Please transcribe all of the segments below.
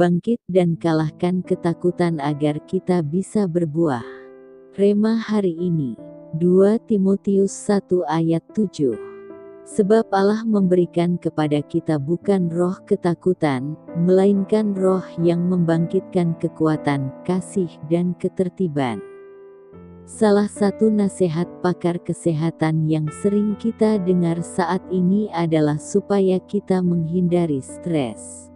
bangkit dan kalahkan ketakutan agar kita bisa berbuah. Rema hari ini, 2 Timotius 1 ayat 7. Sebab Allah memberikan kepada kita bukan roh ketakutan, melainkan roh yang membangkitkan kekuatan, kasih dan ketertiban. Salah satu nasihat pakar kesehatan yang sering kita dengar saat ini adalah supaya kita menghindari stres.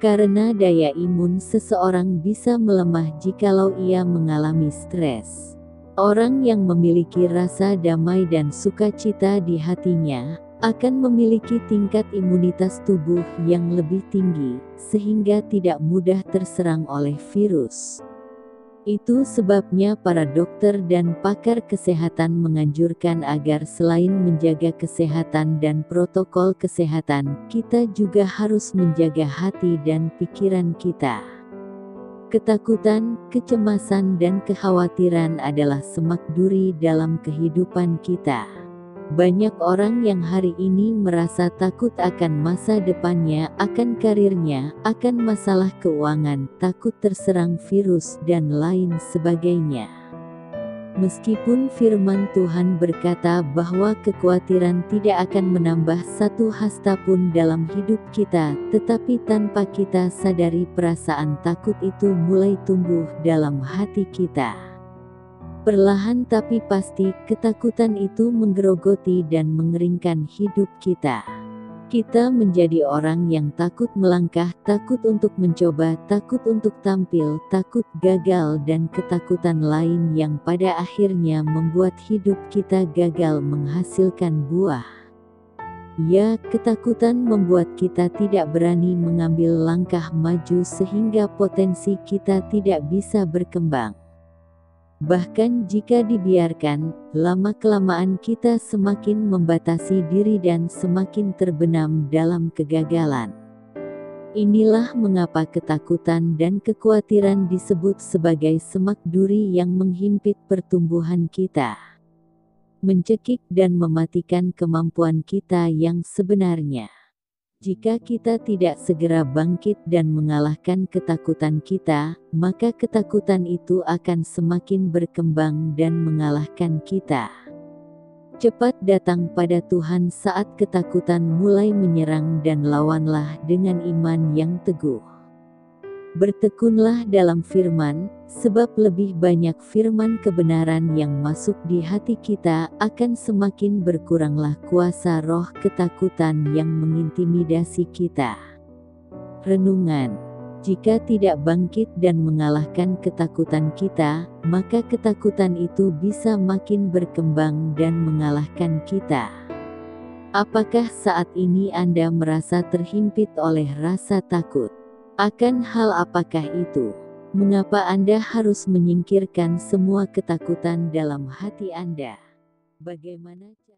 Karena daya imun seseorang bisa melemah jikalau ia mengalami stres. Orang yang memiliki rasa damai dan sukacita di hatinya, akan memiliki tingkat imunitas tubuh yang lebih tinggi, sehingga tidak mudah terserang oleh virus. Itu sebabnya para dokter dan pakar kesehatan menganjurkan agar selain menjaga kesehatan dan protokol kesehatan, kita juga harus menjaga hati dan pikiran kita. Ketakutan, kecemasan dan kekhawatiran adalah semak duri dalam kehidupan kita. Banyak orang yang hari ini merasa takut akan masa depannya, akan karirnya, akan masalah keuangan, takut terserang virus dan lain sebagainya. Meskipun firman Tuhan berkata bahwa kekhawatiran tidak akan menambah satu hasta pun dalam hidup kita, tetapi tanpa kita sadari perasaan takut itu mulai tumbuh dalam hati kita. Perlahan tapi pasti, ketakutan itu menggerogoti dan mengeringkan hidup kita. Kita menjadi orang yang takut melangkah, takut untuk mencoba, takut untuk tampil, takut gagal dan ketakutan lain yang pada akhirnya membuat hidup kita gagal menghasilkan buah. Ya, ketakutan membuat kita tidak berani mengambil langkah maju sehingga potensi kita tidak bisa berkembang. Bahkan jika dibiarkan, lama-kelamaan kita semakin membatasi diri dan semakin terbenam dalam kegagalan. Inilah mengapa ketakutan dan kekhawatiran disebut sebagai semak duri yang menghimpit pertumbuhan kita, mencekik dan mematikan kemampuan kita yang sebenarnya. Jika kita tidak segera bangkit dan mengalahkan ketakutan kita, maka ketakutan itu akan semakin berkembang dan mengalahkan kita. Cepat datang pada Tuhan saat ketakutan mulai menyerang dan lawanlah dengan iman yang teguh. Bertekunlah dalam firman, sebab lebih banyak firman kebenaran yang masuk di hati kita, akan semakin berkuranglah kuasa roh ketakutan yang mengintimidasi kita. Renungan: jika tidak bangkit dan mengalahkan ketakutan kita, maka ketakutan itu bisa makin berkembang dan mengalahkan kita. Apakah saat ini Anda merasa terhimpit oleh rasa takut? Akan hal apakah itu? Mengapa Anda harus menyingkirkan semua ketakutan dalam hati Anda? Bagaimana